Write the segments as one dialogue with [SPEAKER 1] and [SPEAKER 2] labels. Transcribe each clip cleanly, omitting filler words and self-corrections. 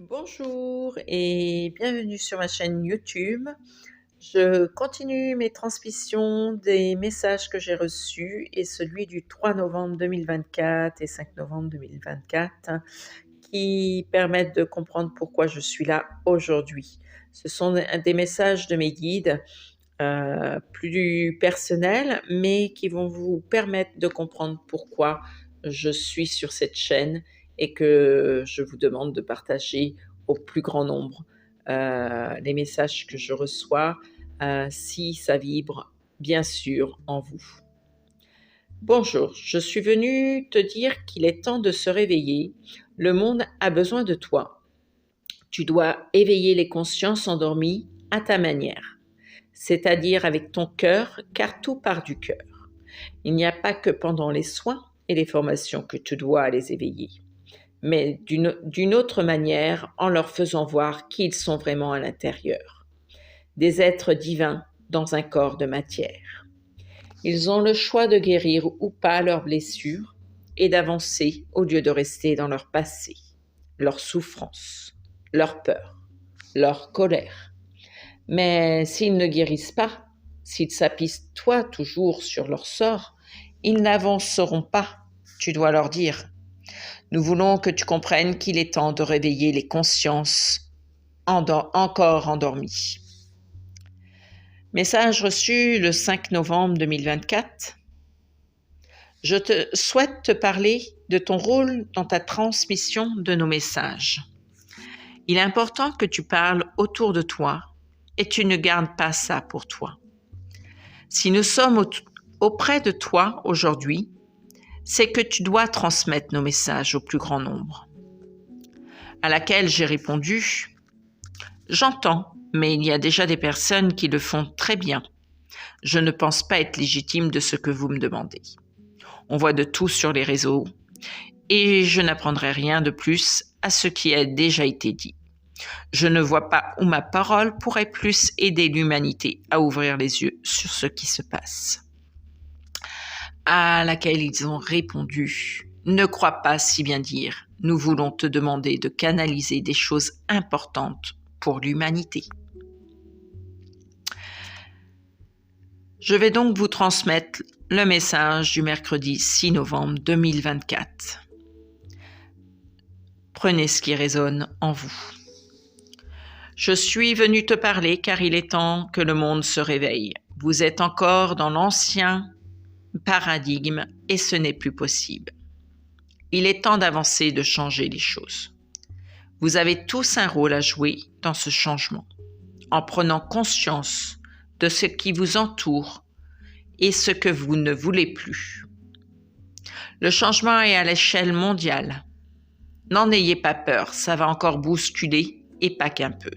[SPEAKER 1] Bonjour et bienvenue sur ma chaîne YouTube. Je continue mes transmissions des messages que j'ai reçus et celui du 3 novembre 2024 et 5 novembre 2024 qui permettent de comprendre pourquoi je suis là aujourd'hui. Ce sont des messages de mes guides plus personnels, mais qui vont vous permettre de comprendre pourquoi je suis sur cette chaîne et que je vous demande de partager au plus grand nombre les messages que je reçois, si ça vibre bien sûr en vous. Bonjour, je suis venue te dire qu'il est temps de se réveiller. Le monde a besoin de toi. Tu dois éveiller les consciences endormies à ta manière, c'est-à-dire avec ton cœur, car tout part du cœur. Il n'y a pas que pendant les soins et les formations que tu dois les éveiller, mais d'une autre manière, en leur faisant voir qui ils sont vraiment à l'intérieur. Des êtres divins dans un corps de matière. Ils ont le choix de guérir ou pas leurs blessures et d'avancer au lieu de rester dans leur passé, leur souffrance, leur peur, leur colère. Mais s'ils ne guérissent pas, s'ils s'apitoient toujours sur leur sort, ils n'avanceront pas. Tu dois leur dire: nous voulons que tu comprennes qu'il est temps de réveiller les consciences encore endormies. Message reçu le 5 novembre 2024. Je souhaite te parler de ton rôle dans ta transmission de nos messages. Il est important que tu parles autour de toi et tu ne gardes pas ça pour toi. Si nous sommes auprès de toi aujourd'hui, c'est que tu dois transmettre nos messages au plus grand nombre. À laquelle j'ai répondu: j'entends, mais il y a déjà des personnes qui le font très bien. Je ne pense pas être légitime de ce que vous me demandez. On voit de tout sur les réseaux et je n'apprendrai rien de plus à ce qui a déjà été dit. Je ne vois pas où ma parole pourrait plus aider l'humanité à ouvrir les yeux sur ce qui se passe. À laquelle ils ont répondu: ne crois pas si bien dire, nous voulons te demander de canaliser des choses importantes pour l'humanité. Je vais donc vous transmettre le message du mercredi 6 novembre 2024. Prenez ce qui résonne en vous. Je suis venu te parler car il est temps que le monde se réveille. Vous êtes encore dans l'ancien paradigme et ce n'est plus possible. Il est temps d'avancer et de changer les choses. Vous avez tous un rôle à jouer dans ce changement, en prenant conscience de ce qui vous entoure et ce que vous ne voulez plus. Le changement est à l'échelle mondiale. N'en ayez pas peur, ça va encore bousculer et pas qu'un peu.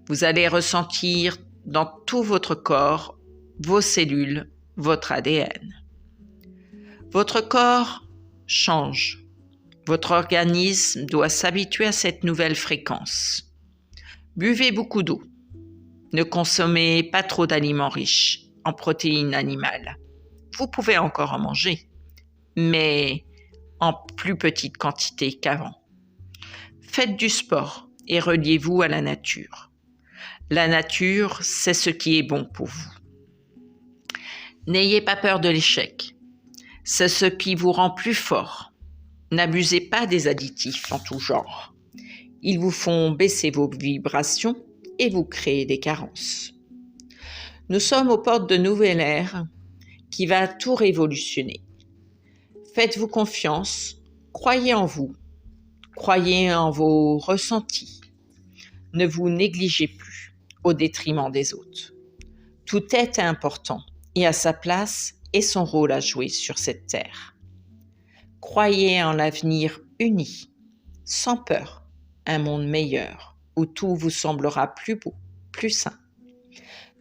[SPEAKER 1] Vous allez ressentir dans tout votre corps, vos cellules, votre ADN. Votre corps change. Votre organisme doit s'habituer à cette nouvelle fréquence. Buvez beaucoup d'eau. Ne consommez pas trop d'aliments riches en protéines animales. Vous pouvez encore en manger, mais en plus petite quantité qu'avant. Faites du sport et reliez-vous à la nature. La nature, c'est ce qui est bon pour vous. N'ayez pas peur de l'échec. C'est ce qui vous rend plus fort. N'abusez pas des additifs en tout genre. Ils vous font baisser vos vibrations et vous créer des carences. Nous sommes aux portes de nouvelle ère qui va tout révolutionner. Faites-vous confiance, croyez en vous, croyez en vos ressentis. Ne vous négligez plus au détriment des autres. Tout est important et à sa place et son rôle à jouer sur cette terre. Croyez en l'avenir uni, sans peur, un monde meilleur, où tout vous semblera plus beau, plus sain.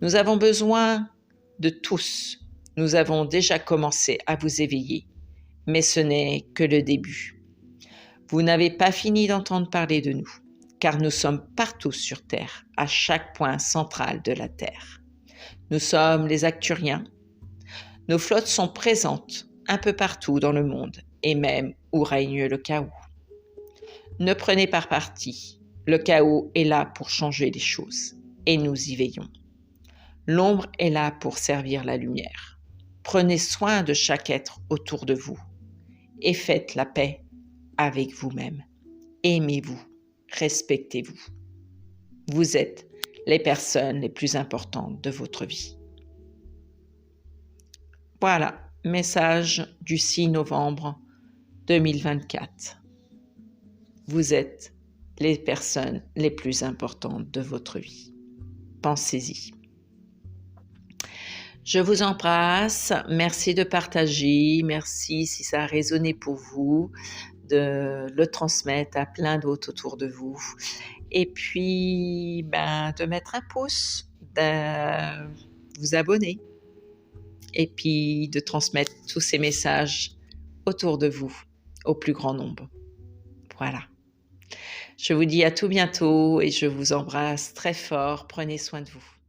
[SPEAKER 1] Nous avons besoin de tous. Nous avons déjà commencé à vous éveiller, mais ce n'est que le début. Vous n'avez pas fini d'entendre parler de nous, car nous sommes partout sur Terre, à chaque point central de la Terre. Nous sommes les Acturiens. Nos flottes sont présentes un peu partout dans le monde, et même où règne le chaos. Ne prenez pas parti. Le chaos est là pour changer les choses et nous y veillons. L'ombre est là pour servir la lumière. Prenez soin de chaque être autour de vous et faites la paix avec vous-même. Aimez-vous, respectez-vous. Vous êtes les personnes les plus importantes de votre vie. Voilà, message du 6 novembre 2024. Vous êtes les personnes les plus importantes de votre vie. Pensez-y. Je vous embrasse. Merci de partager. Merci si ça a résonné pour vous, de le transmettre à plein d'autres autour de vous. Et puis, de mettre un pouce, de vous abonner. Et puis, de transmettre tous ces messages autour de vous, au plus grand nombre. Voilà. Je vous dis à tout bientôt et je vous embrasse très fort. Prenez soin de vous.